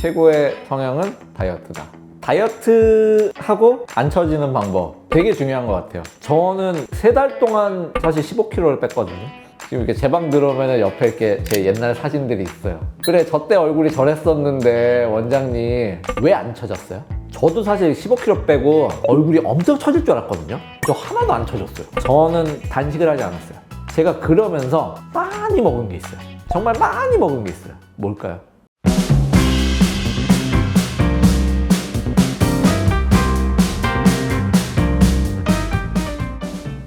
최고의 성향은 다이어트다. 다이어트하고 안 처지는 방법 되게 중요한 것 같아요. 저는 3달 동안 사실 15kg를 뺐거든요. 지금 이렇게 제 방 들어오면 옆에 이렇게 제 옛날 사진들이 있어요. 그래, 저 때 얼굴이 저랬었는데 원장님 왜 안 처졌어요? 저도 사실 15kg 빼고 얼굴이 엄청 처질 줄 알았거든요. 저 하나도 안 처졌어요. 저는 단식을 하지 않았어요. 제가 그러면서 많이 먹은 게 있어요. 정말 많이 먹은 게 있어요. 뭘까요?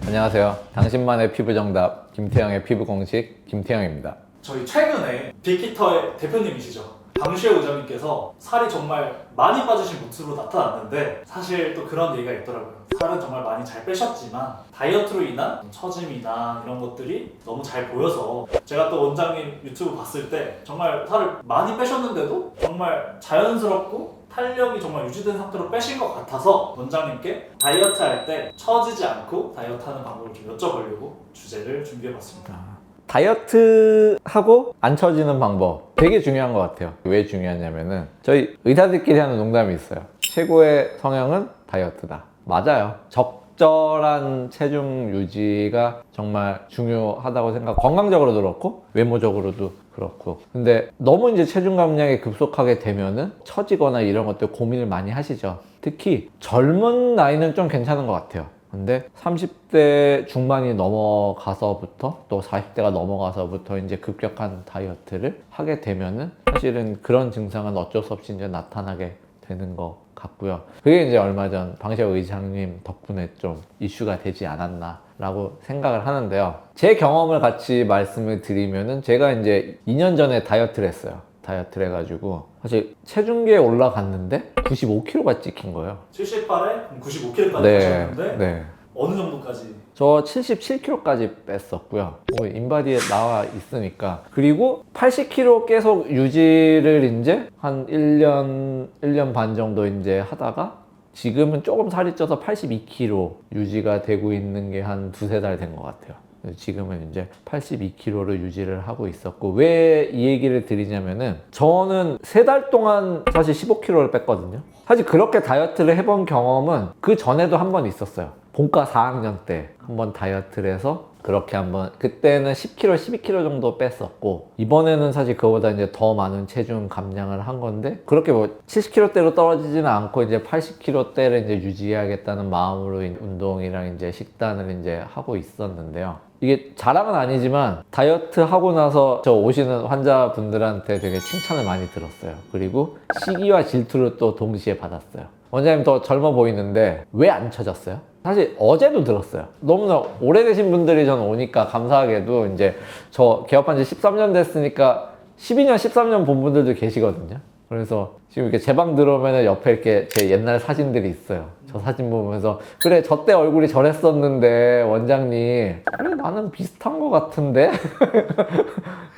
안녕하세요. 당신만의 피부 정답 김태형의 피부 공식 김태형입니다. 저희 최근에 빅히터의 대표님이시죠. 강시혜 의장님께서 살이 정말 많이 빠지신 모습으로 나타났는데 사실 또 그런 얘기가 있더라고요. 살은 정말 많이 잘 빼셨지만 다이어트로 인한 처짐이나 이런 것들이 너무 잘 보여서 제가 또 원장님 유튜브 봤을 때 정말 살을 많이 빼셨는데도 정말 자연스럽고 탄력이 정말 유지된 상태로 빼신 것 같아서 원장님께 다이어트 할 때 처지지 않고 다이어트하는 방법을 좀 여쭤보려고 주제를 준비해봤습니다. 다이어트하고 안 처지는 방법 되게 중요한 것 같아요. 왜 중요하냐면은 저희 의사들끼리 하는 농담이 있어요. 최고의 성향은 다이어트다. 맞아요. 적절한 체중 유지가 정말 중요하다고 생각. 건강적으로도 그렇고 외모적으로도 그렇고. 근데 너무 이제 체중 감량이 급속하게 되면은 처지거나 이런 것들 고민을 많이 하시죠. 특히 젊은 나이는 좀 괜찮은 것 같아요. 근데 30대 중반이 넘어가서부터 또 40대가 넘어가서부터 이제 급격한 다이어트를 하게 되면은 사실은 그런 증상은 어쩔 수 없이 이제 나타나게 되는 것 같고요. 그게 이제 얼마 전 방시혁 의장님 덕분에 좀 이슈가 되지 않았나 라고 생각을 하는데요. 제 경험을 같이 말씀을 드리면은 제가 이제 2년 전에 다이어트를 했어요. 다이어트를 해가지고 사실 체중계에 올라갔는데 95kg가 찍힌 거예요. 78에 95kg까지 네, 빼셨는데 네. 어느 정도까지? 저 77kg까지 뺐었고요. 인바디에 나와 있으니까. 그리고 80kg 계속 유지를 이제 한 1년 반 정도 이제 하다가 지금은 조금 살이 쪄서 82kg 유지가 되고 있는 게 한 2-3달 된 것 같아요. 지금은 이제 82kg를 유지를 하고 있었고, 왜 이 얘기를 드리냐면은 저는 3달 동안 사실 15kg를 뺐거든요. 사실 그렇게 다이어트를 해본 경험은 그 전에도 한 번 있었어요. 본과 4학년 때 한번 다이어트를 해서 그렇게 한번, 그때는 10kg, 12kg 정도 뺐었고, 이번에는 사실 그거보다 이제 더 많은 체중 감량을 한 건데, 그렇게 뭐 70kg대로 떨어지지는 않고 이제 80kg대를 이제 유지해야겠다는 마음으로 운동이랑 이제 식단을 이제 하고 있었는데요. 이게 자랑은 아니지만 다이어트 하고 나서 저 오시는 환자분들한테 되게 칭찬을 많이 들었어요. 그리고 시기와 질투를 또 동시에 받았어요. 원장님 더 젊어 보이는데 왜 안 처졌어요? 사실 어제도 들었어요. 너무나 오래되신 분들이 저는 오니까 감사하게도 이제 저 개업한 지 13년 됐으니까 12년, 13년 본 분들도 계시거든요. 그래서 지금 이렇게 제 방 들어오면 옆에 이렇게 제 옛날 사진들이 있어요. 저 사진 보면서 그래, 저 때 얼굴이 저랬었는데 원장님 그래, 나는 비슷한 것 같은데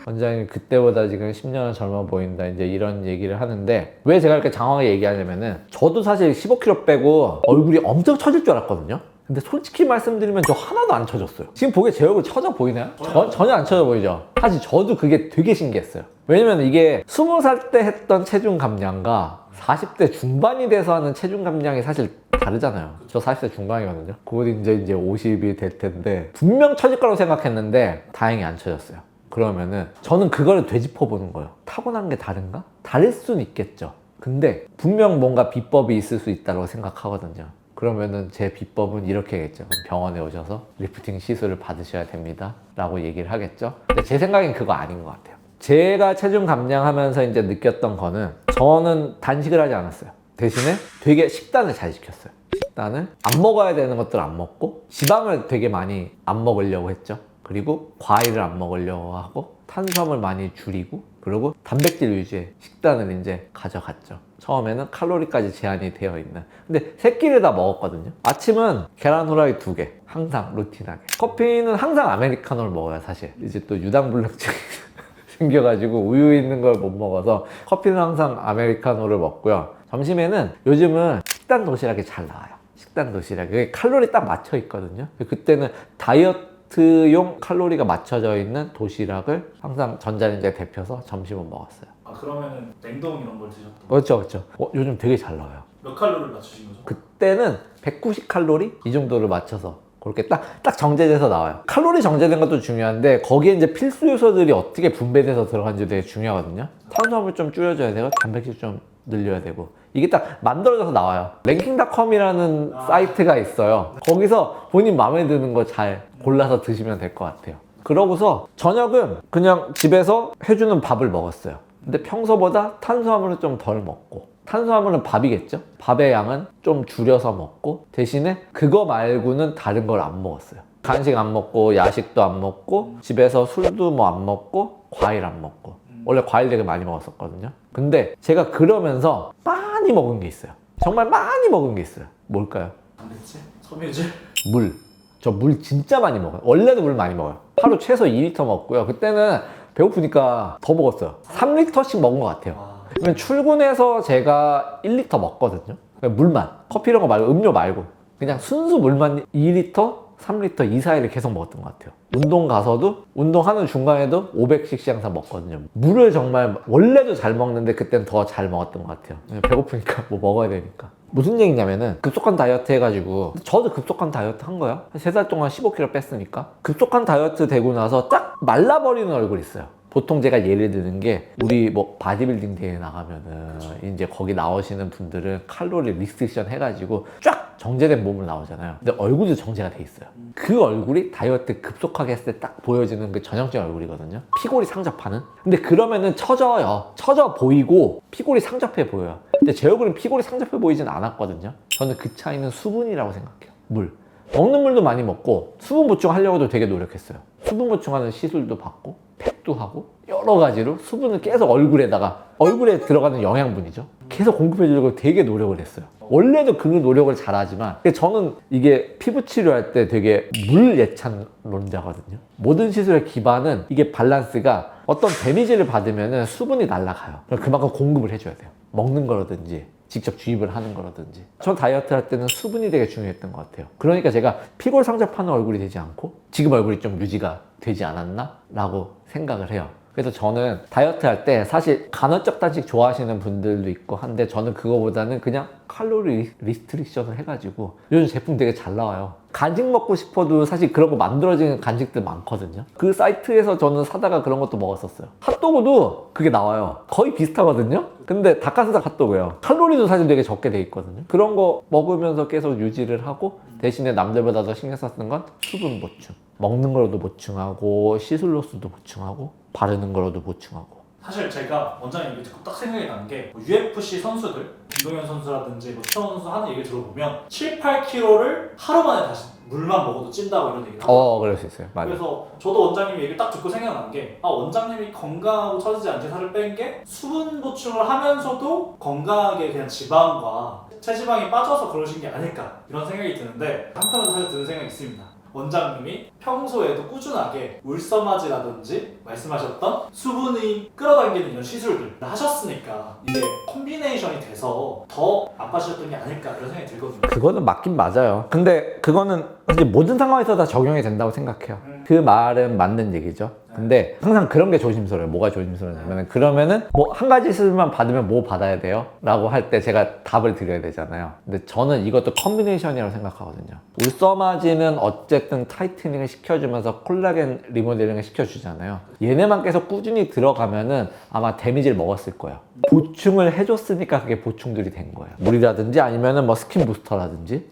원장님 그때보다 지금 10년은 젊어 보인다, 이제 이런 얘기를 하는데, 왜 제가 이렇게 장황하게 얘기하냐면은 저도 사실 15kg 빼고 얼굴이 엄청 처질 줄 알았거든요. 근데 솔직히 말씀드리면 저 하나도 안 처졌어요. 지금 보기에 제 얼굴 처져 보이나요? 전혀 안 처져 보이죠? 사실 저도 그게 되게 신기했어요. 왜냐면 이게 20살 때 했던 체중 감량과 40대 중반이 돼서 하는 체중 감량이 사실 다르잖아요. 저 40대 중반이거든요. 곧 이제 50이 될 텐데 분명 처질 거라고 생각했는데 다행히 안 처졌어요. 그러면은 저는 그걸 되짚어 보는 거예요. 타고난 게 다른가? 다를 수는 있겠죠. 근데 분명 뭔가 비법이 있을 수 있다고 생각하거든요. 그러면은 제 비법은 이렇게겠죠. 병원에 오셔서 리프팅 시술을 받으셔야 됩니다 라고 얘기를 하겠죠. 근데 제 생각엔 그거 아닌 것 같아요. 제가 체중 감량하면서 이제 느꼈던 거는, 저는 단식을 하지 않았어요. 대신에 되게 식단을 잘 지켰어요. 식단을 안 먹어야 되는 것들 안 먹고, 지방을 되게 많이 안 먹으려고 했죠. 그리고 과일을 안 먹으려고 하고, 탄수화물 많이 줄이고, 그리고 단백질 위주의 식단을 이제 가져갔죠. 처음에는 칼로리까지 제한이 되어 있는. 근데 3끼를 다 먹었거든요. 아침은 계란 후라이 2개. 항상 루틴하게. 커피는 항상 아메리카노를 먹어요, 사실. 이제 또 유당불내증이 생겨가지고 우유 있는 걸 못 먹어서 커피는 항상 아메리카노를 먹고요. 점심에는 요즘은 식단 도시락이 잘 나와요. 식단 도시락. 그게 칼로리 딱 맞춰 있거든요. 그때는 다이어트용 칼로리가 맞춰져 있는 도시락을 항상 전자레인지에 데펴서 점심은 먹었어요. 그러면은 냉동 이런 걸 드셨던 그렇죠, 그렇죠. 요즘 되게 잘 나와요. 몇 칼로리를 맞추신 거죠? 그때는 190칼로리 이 정도를 맞춰서 그렇게 딱 정제돼서 나와요. 칼로리 정제된 것도 중요한데 거기에 이제 필수 요소들이 어떻게 분배돼서 들어간지 되게 중요하거든요. 탄수화물 좀 줄여줘야 되고 단백질 좀 늘려야 되고 이게 딱 만들어져서 나와요. 랭킹닷컴이라는 사이트가 있어요. 거기서 본인 마음에 드는 거 잘 골라서 드시면 될 것 같아요. 그러고서 저녁은 그냥 집에서 해주는 밥을 먹었어요. 근데 평소보다 탄수화물은 좀 덜 먹고, 탄수화물은 밥이겠죠? 밥의 양은 좀 줄여서 먹고, 대신에 그거 말고는 다른 걸 안 먹었어요. 간식 안 먹고, 야식도 안 먹고, 집에서 술도 뭐 안 먹고, 과일 안 먹고. 원래 과일 되게 많이 먹었었거든요. 근데 제가 그러면서 많이 먹은 게 있어요. 정말 많이 먹은 게 있어요. 뭘까요? 단백질? 섬유질? 물. 저 물 진짜 많이 먹어요. 원래도 물 많이 먹어요. 하루 최소 2리터 먹고요. 그때는 배고프니까 더 먹었어요. 3리터씩 먹은 것 같아요. 그러면 출근해서 제가 1리터 먹거든요. 물만. 커피 이런 거 말고, 음료 말고. 그냥 순수 물만 2리터, 3리터 이 사이를 계속 먹었던 것 같아요. 운동 가서도, 운동하는 중간에도 500cc 항상 먹거든요. 물을 정말 원래도 잘 먹는데 그때는 더 잘 먹었던 것 같아요. 배고프니까 뭐 먹어야 되니까. 무슨 얘기냐면은 급속한 다이어트 해가지고, 저도 급속한 다이어트 한 거예요. 3달 동안 15kg 뺐으니까. 급속한 다이어트 되고 나서 딱 말라버리는 얼굴이 있어요. 보통 제가 예를 드는 게, 우리 뭐 바디빌딩 대회 나가면은 이제 거기 나오시는 분들은 칼로리 리스트릭션 해가지고 쫙 정제된 몸으로 나오잖아요. 근데 얼굴도 정제가 돼 있어요. 그 얼굴이 다이어트 급속하게 했을 때 딱 보여지는 그 전형적인 얼굴이거든요. 피골이 상접하는. 근데 그러면은 처져요. 처져 보이고 피골이 상접해 보여요. 근데 제 얼굴은 피골이 상접해 보이진 않았거든요. 저는 그 차이는 수분이라고 생각해요. 물. 먹는 물도 많이 먹고 수분 보충하려고도 되게 노력했어요. 수분 보충하는 시술도 받고 팩도 하고 여러 가지로 수분을 계속 얼굴에 들어가는 영양분이죠. 계속 공급해 주려고 되게 노력을 했어요. 원래도 그 노력을 잘하지만 저는 이게 피부 치료할 때 되게 물 예찬론자거든요. 모든 시술의 기반은 이게 밸런스가, 어떤 데미지를 받으면 수분이 날아가요. 그만큼 공급을 해줘야 돼요. 먹는 거라든지 직접 주입을 하는 거라든지. 전 다이어트 할 때는 수분이 되게 중요했던 것 같아요. 그러니까 제가 피골 상접하는 얼굴이 되지 않고 지금 얼굴이 좀 유지가 되지 않았나? 라고 생각을 해요. 그래서 저는 다이어트 할 때 사실 간헐적 단식 좋아하시는 분들도 있고 한데, 저는 그거보다는 그냥 칼로리 리스트릭션을 해가지고 요즘 제품 되게 잘 나와요. 간식 먹고 싶어도 사실 그런 거 만들어지는 간식들 많거든요. 그 사이트에서 저는 사다가 그런 것도 먹었었어요. 핫도그도 그게 나와요. 거의 비슷하거든요. 근데 닭가슴살 핫도그예요. 칼로리도 사실 되게 적게 돼 있거든요. 그런 거 먹으면서 계속 유지를 하고, 대신에 남들보다 더 신경 썼던 건 수분 보충. 먹는 거로도 보충하고 시술로서도 보충하고 바르는 거로도 보충하고. 사실 제가 원장님 얘기 듣고 딱 생각이 나는 게, UFC 선수들, 김동현 선수라든지 최원 선수 하는 얘기 들어보면 7, 8kg를 하루 만에 다시 물만 먹어도 찐다고 이런 얘기를 하더라고요. 그럴 수 있어요. 맞아요. 그래서 저도 원장님 얘기를 딱 듣고 생각난 게, 원장님이 건강하고 처지지 않게 살을 뺀 게 수분 보충을 하면서도 건강하게 그냥 지방과 체지방이 빠져서 그러신 게 아닐까, 이런 생각이 드는데, 한편으로 사실 드는 생각이 있습니다. 원장님이 평소에도 꾸준하게 울서마지라든지 말씀하셨던 수분이 끌어당기는 이런 시술들 하셨으니까 이게 콤비네이션이 돼서 더 아파지셨던 게 아닐까, 이런 생각이 들거든요. 그거는 맞긴 맞아요. 근데 그거는 이제 모든 상황에서 다 적용이 된다고 생각해요. 그 말은 맞는 얘기죠. 근데 항상 그런 게 조심스러워요. 뭐가 조심스러우냐면, 그러면은 뭐 한 가지 시술만 받으면 뭐 받아야 돼요? 라고 할 때 제가 답을 드려야 되잖아요. 근데 저는 이것도 컨비네이션이라고 생각하거든요. 울서마지는 어쨌든 타이트닝을 시켜주면서 콜라겐 리모델링을 시켜주잖아요. 얘네만 계속 꾸준히 들어가면은 아마 데미지를 먹었을 거예요. 보충을 해줬으니까 그게 보충들이 된 거예요. 물이라든지 아니면은 뭐 스킨 부스터라든지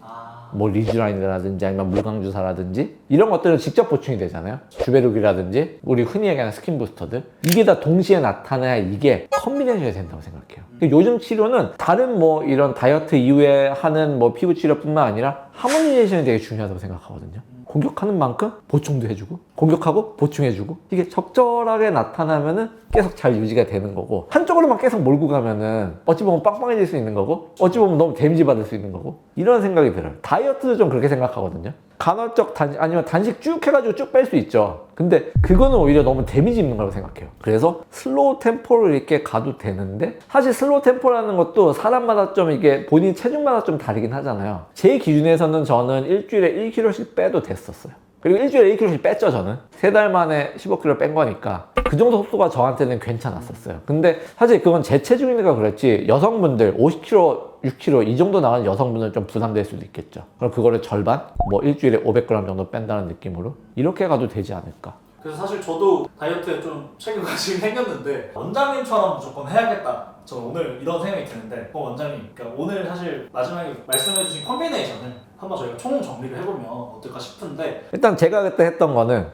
뭐 리쥬라인이라든지 아니면 물광주사라든지 이런 것들은 직접 보충이 되잖아요. 주베룩이라든지 우리 흔히 얘기하는 스킨 부스터들, 이게 다 동시에 나타나야 이게 컨비네이션이 된다고 생각해요. 요즘 치료는 다른 뭐 이런 다이어트 이후에 하는 뭐 피부 치료뿐만 아니라 하모니제이션이 되게 중요하다고 생각하거든요. 공격하는 만큼 보충도 해주고, 공격하고 보충해주고, 이게 적절하게 나타나면은 계속 잘 유지가 되는 거고, 한쪽으로만 계속 몰고 가면은 어찌 보면 빵빵해질 수 있는 거고, 어찌 보면 너무 데미지 받을 수 있는 거고, 이런 생각이 들어요. 다이어트도 좀 그렇게 생각하거든요. 간헐적 단식 아니면 단식 쭉 해가지고 쭉 뺄 수 있죠. 근데 그거는 오히려 너무 데미지 입는 거라고 생각해요. 그래서 슬로우 템포를 이렇게 가도 되는데, 사실 슬로우 템포라는 것도 사람마다 좀 이게 본인 체중마다 좀 다르긴 하잖아요. 제 기준에서는 저는 일주일에 1kg씩 빼도 됐었어요. 그리고 일주일에 1kg씩 뺐죠 저는. 3달 만에 15kg 뺀 거니까 그 정도 속도가 저한테는 괜찮았었어요. 근데 사실 그건 제 체중이니까 그랬지 여성분들 50kg 6kg 이 정도 나가는 여성분은 좀 부담될 수도 있겠죠. 그럼 그거를 절반? 뭐 일주일에 500g 정도 뺀다는 느낌으로 이렇게 가도 되지 않을까. 그래서 사실 저도 다이어트에 좀 책임감이 생겼는데 원장님처럼 무조건 해야겠다. 저는 오늘 이런 생각이 드는데 원장님, 그러니까 오늘 사실 마지막에 말씀해주신 컨비네이션을 한번 저희가 총 정리를 해보면 어떨까 싶은데 일단 제가 그때 했던 거는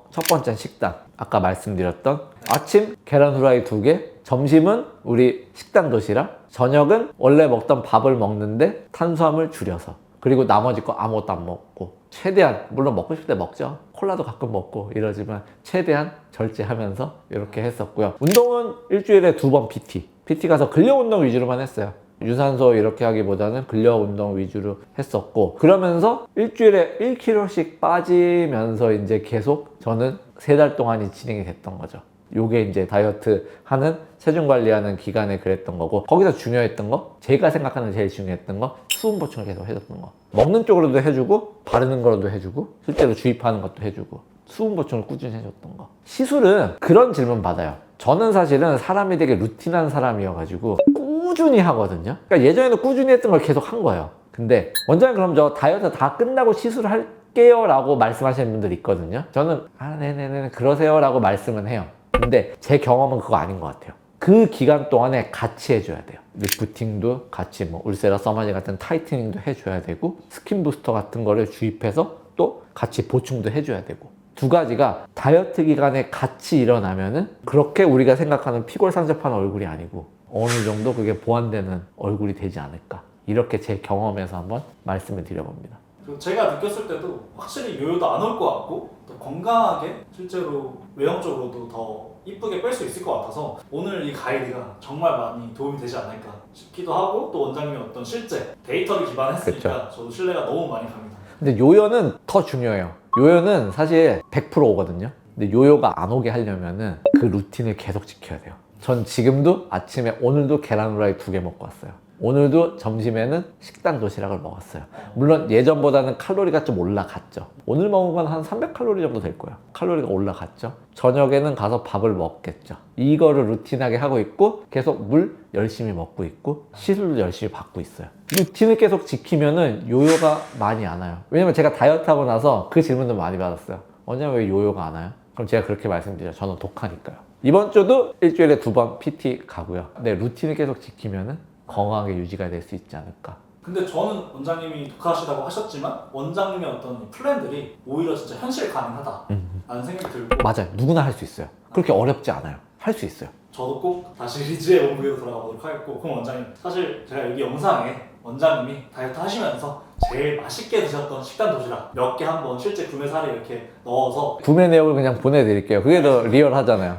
첫 번째는 식단. 아까 말씀드렸던 아침 계란 후라이 2개, 점심은 우리 식단 도시락, 저녁은 원래 먹던 밥을 먹는데 탄수화물 줄여서, 그리고 나머지 거 아무것도 안 먹고 최대한, 물론 먹고 싶을 때 먹죠. 콜라도 가끔 먹고 이러지만 최대한 절제하면서 이렇게 했었고요. 운동은 일주일에 2번 PT 가서 근력 운동 위주로만 했어요. 유산소 이렇게 하기보다는 근력 운동 위주로 했었고, 그러면서 일주일에 1kg씩 빠지면서 이제 계속 저는 3달 동안이 진행이 됐던 거죠. 요게 이제 다이어트 하는, 체중 관리하는 기간에 그랬던 거고, 거기서 중요했던 거, 제가 생각하는 제일 중요했던 거, 수분 보충을 계속 해줬던 거. 먹는 쪽으로도 해주고 바르는 거로도 해주고 실제로 주입하는 것도 해주고 수분 보충을 꾸준히 해줬던 거. 시술은 그런 질문 받아요. 저는 사실은 사람이 되게 루틴한 사람이어가지고 꾸준히 하거든요. 그러니까 예전에는 꾸준히 했던 걸 계속 한 거예요. 근데 원장님 그럼 저 다이어트 다 끝나고 시술을 할게요 라고 말씀하시는 분들이 있거든요. 저는 네네네 그러세요 라고 말씀은 해요. 근데 제 경험은 그거 아닌 것 같아요. 그 기간 동안에 같이 해줘야 돼요. 리프팅도 같이, 뭐 울세라 서마지 같은 타이트닝도 해줘야 되고, 스킨 부스터 같은 거를 주입해서 또 같이 보충도 해줘야 되고, 2가지가 다이어트 기간에 같이 일어나면은 그렇게 우리가 생각하는 피골상접한 얼굴이 아니고 어느 정도 그게 보완되는 얼굴이 되지 않을까, 이렇게 제 경험에서 한번 말씀을 드려봅니다. 제가 느꼈을 때도 확실히 요요도 안 올 것 같고 또 건강하게 실제로 외형적으로도 더 이쁘게 뺄 수 있을 것 같아서 오늘 이 가이드가 정말 많이 도움이 되지 않을까 싶기도 하고, 또 원장님의 어떤 실제 데이터를 기반했으니까 저도 신뢰가 너무 많이 갑니다. 근데 요요는 더 중요해요. 요요는 사실 100% 오거든요. 근데 요요가 안 오게 하려면은 그 루틴을 계속 지켜야 돼요. 전 지금도 아침에 오늘도 계란 후라이 2개 먹고 왔어요. 오늘도 점심에는 식단 도시락을 먹었어요. 물론 예전보다는 칼로리가 좀 올라갔죠. 오늘 먹은 건 한 300칼로리 정도 될 거예요. 칼로리가 올라갔죠. 저녁에는 가서 밥을 먹겠죠. 이거를 루틴하게 하고 있고, 계속 물 열심히 먹고 있고, 시술도 열심히 받고 있어요. 루틴을 계속 지키면은 요요가 많이 안 와요. 왜냐면 제가 다이어트 하고 나서 그 질문도 많이 받았어요. 원장님 왜 요요가 안 와요? 그럼 제가 그렇게 말씀드려요. 저는 독하니까요. 이번 주도 일주일에 2번 PT 가고요. 근데 루틴을 계속 지키면은 건강하게 유지가 될 수 있지 않을까. 근데 저는 원장님이 독하시다고 하셨지만 원장님의 어떤 플랜들이 오히려 진짜 현실 가능하다라는 생각이 들고, 맞아요. 누구나 할 수 있어요. 그렇게 어렵지 않아요. 할 수 있어요. 저도 꼭 다시 리즈의 원부로 돌아가 보도록 하겠고, 그럼 원장님, 사실 제가 여기 영상에 원장님이 다이어트 하시면서 제일 맛있게 드셨던 식단 도시락 몇 개 한번 실제 구매 사례 이렇게 넣어서 구매 내역을 그냥 보내드릴게요. 그게 더 리얼하잖아요.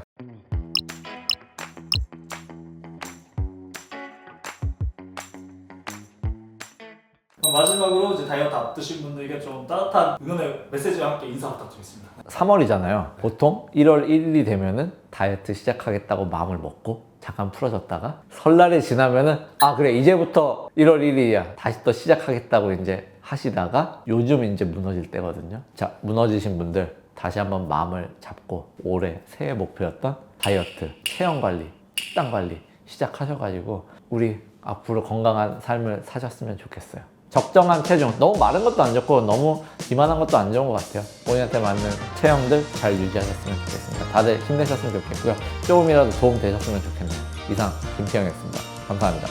그럼 마지막으로 이제 다이어트 앞두신 분들에게 좀 따뜻한 응원의 메시지와 함께 인사 부탁드리겠습니다. 3월이잖아요. 보통 1월 1일이 되면은 다이어트 시작하겠다고 마음을 먹고 잠깐 풀어졌다가 설날이 지나면은 그래 이제부터 1월 1일이야 다시 또 시작하겠다고 이제 하시다가 요즘 이제 무너질 때거든요. 자, 무너지신 분들 다시 한번 마음을 잡고 올해 새해 목표였던 다이어트, 체형 관리, 식단 관리 시작하셔가지고 우리 앞으로 건강한 삶을 사셨으면 좋겠어요. 적정한 체중, 너무 마른 것도 안 좋고 너무 비만한 것도 안 좋은 것 같아요. 본인한테 맞는 체형들 잘 유지하셨으면 좋겠습니다. 다들 힘내셨으면 좋겠고요. 조금이라도 도움 되셨으면 좋겠네요. 이상 김태형이었습니다. 감사합니다.